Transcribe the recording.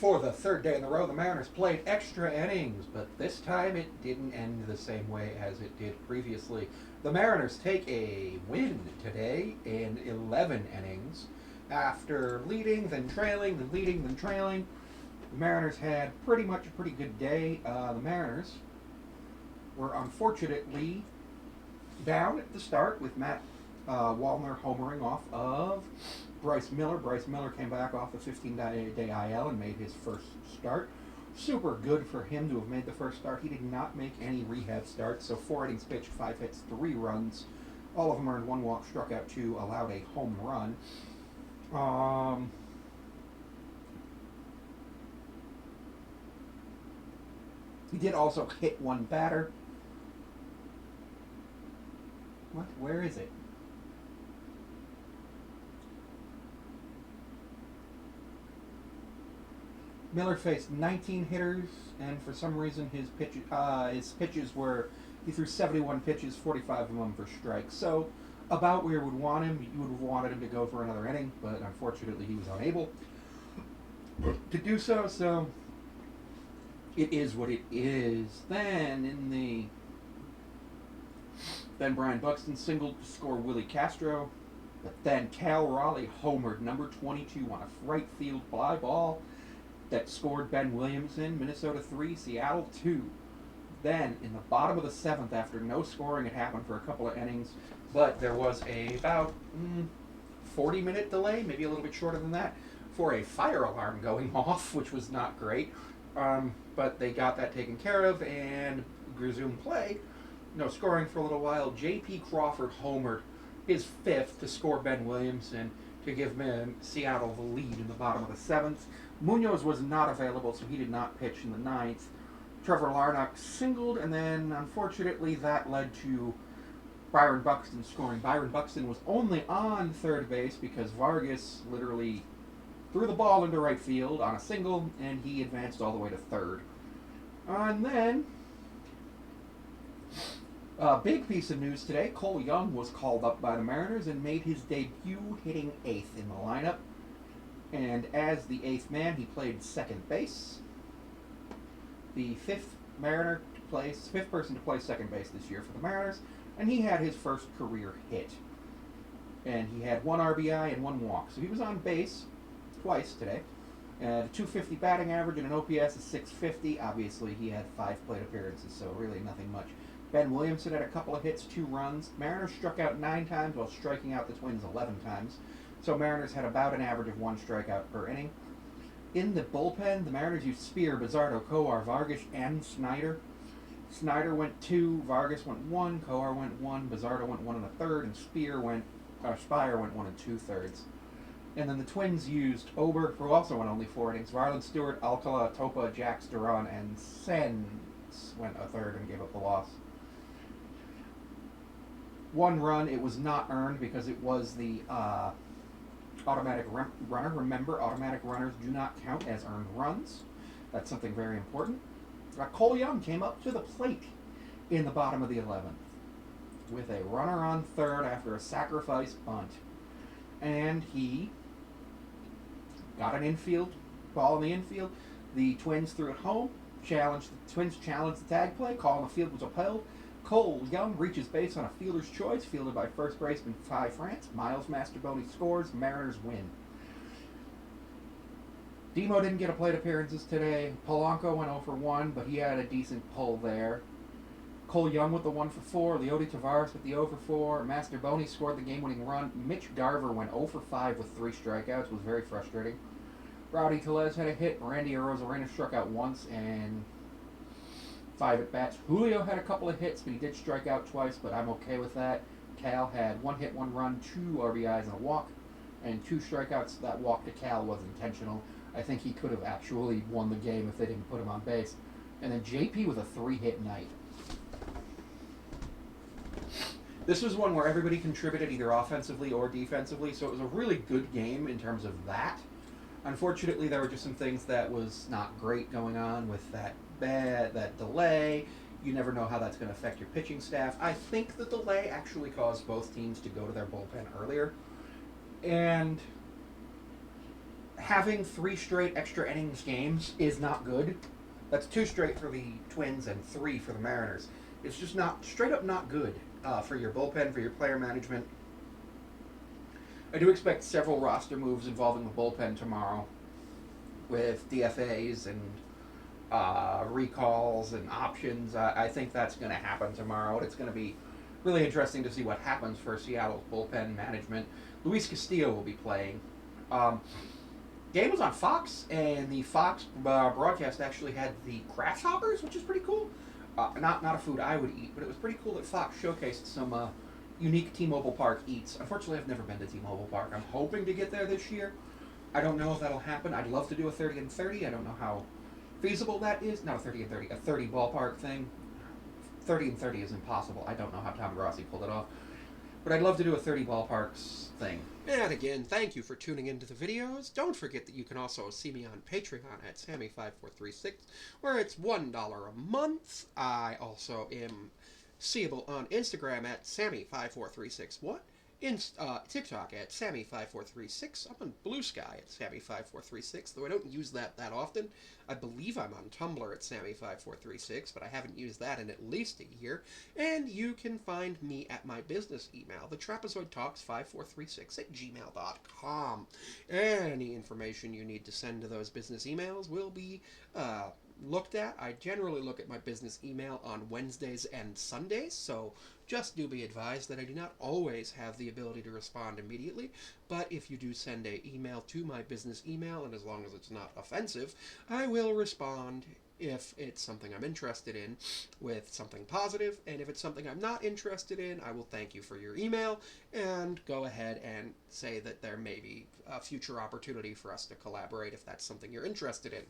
For the third day in a row, the Mariners played extra innings, but this time it didn't end the same way as it did previously. The Mariners take a win today in 11 innings. After leading, then trailing, then leading, then trailing, the Mariners had pretty much a pretty good day. The Mariners were unfortunately down at the start with Matt Wallner homering off of Bryce Miller. Bryce Miller came back off the 15-day IL and made his first start. Super good for him to have made the first start. He did not make any rehab starts, so 4 innings pitched, 5 hits, 3 runs. All of them earned 1 walk, struck out 2, allowed a home run. He did also hit 1 batter. What? Where is it? Miller faced 19 hitters, and for some reason his pitches were, he threw 71 pitches, 45 of them for strikes. So about where you would want him. You would have wanted him to go for another inning, but unfortunately he was unable to do so. So it is what it is. Then Brian Buxton singled to score Willie Castro, but then Cal Raleigh homered number 22 on a right field fly ball that scored Ben Williamson. Minnesota 3, Seattle 2. Then, in the bottom of the 7th, after no scoring, it happened for a couple of innings, but there was about 40-minute delay, maybe a little bit shorter than that, for a fire alarm going off, which was not great. But they got that taken care of and resumed play. No scoring for a little while. J.P. Crawford homered his 5th to score Ben Williamson to give Seattle the lead in the bottom of the 7th. Munoz was not available, so he did not pitch in the 9th. Trevor Larnach singled, and then, unfortunately, that led to Byron Buxton scoring. Byron Buxton was only on third base because Vargas literally threw the ball into right field on a single, and he advanced all the way to third. And then, a big piece of news today, Cole Young was called up by the Mariners and made his debut hitting 8th in the lineup. And as the 8th man, he played second base. The 5th person to play second base this year for the Mariners, and he had his first career hit. And he had 1 RBI and 1 walk. So he was on base twice today. A 250 batting average and an OPS of 650. Obviously, he had 5 plate appearances, so really nothing much. Ben Williamson had a couple of hits, 2 runs. Mariners struck out 9 times while striking out the Twins 11 times. So Mariners had about an average of 1 strikeout per inning. In the bullpen, the Mariners used Spear, Bizzardo, Coar, Vargas, and Snyder. Snyder went 2, Vargas went 1, Coar went 1, Bizzardo went 1 1/3, and Spire went 1 2/3. And then the Twins used Ober, who also went only 4 innings. Marlon Stewart, Alcala, Topa, Jax, Duran, and Sens went 1/3 and gave up the loss. 1 run, it was not earned because it was the automatic runner. Remember, automatic runners do not count as earned runs. That's something very important. Cole Young came up to the plate in the bottom of the 11th with a runner on third after a sacrifice bunt. And he got an infield ball in the infield. The Twins threw it home. The Twins challenged the tag play. Call on the field was upheld. Cole Young reaches base on a fielder's choice, fielded by first baseman Ty France. Miles Mastrobuoni scores. Mariners win. Demo didn't get a plate appearances today. Polanco went 0 for 1, but he had a decent pull there. Cole Young with the 1 for 4. Leody Tavares with the 0 for 4. Mastrobuoni scored the game-winning run. Mitch Garver went 0 for 5 with 3 strikeouts. It was very frustrating. Rowdy Tellez had a hit. Randy Arozarena struck out once and 5 at-bats. Julio had a couple of hits, but he did strike out twice, but I'm okay with that. Cal had 1 hit, 1 run, 2 RBIs, and a walk, and 2 strikeouts. That walk to Cal was intentional. I think he could have actually won the game if they didn't put him on base. And then JP with a 3-hit night. This was one where everybody contributed either offensively or defensively, so it was a really good game in terms of that. Unfortunately, there were just some things that was not great going on with that delay. You never know how that's going to affect your pitching staff. I think the delay actually caused both teams to go to their bullpen earlier. And having 3 straight extra innings games is not good. That's 2 straight for the Twins and 3 for the Mariners. It's just not straight up not good for your bullpen, for your player management. I do expect several roster moves involving the bullpen tomorrow, with DFAs and recalls and options. I think that's going to happen tomorrow. It's going to be really interesting to see what happens for Seattle's bullpen management. Luis Castillo will be playing. Game was on Fox, and the Fox broadcast actually had the grasshoppers, which is pretty cool. Not a food I would eat, but it was pretty cool that Fox showcased some unique T-Mobile Park eats. Unfortunately, I've never been to T-Mobile Park. I'm hoping to get there this year. I don't know if that'll happen. I'd love to do a 30 and 30. I don't know how feasible that is. Not a 30 and 30, a 30 ballpark thing. 30 and 30 is impossible. I don't know how Tom Grossi pulled it off. But I'd love to do a 30 ballparks thing. And again, thank you for tuning into the videos. Don't forget that you can also see me on Patreon at Sammy5436, where it's $1 a month. I also am seeable on Instagram at Sammy5436. What? TikTok at Sammy5436. I'm on Blue Sky at Sammy5436, though I don't use that often. I believe I'm on Tumblr at Sammy5436, but I haven't used that in at least a year. And you can find me at my business email, thetrapezoidtalks5436 at gmail.com. Any information you need to send to those business emails will be looked at. I generally look at my business email on Wednesdays and Sundays, so just do be advised that I do not always have the ability to respond immediately, but if you do send an email to my business email, and as long as it's not offensive, I will respond if it's something I'm interested in with something positive, and if it's something I'm not interested in, I will thank you for your email and go ahead and say that there may be a future opportunity for us to collaborate if that's something you're interested in.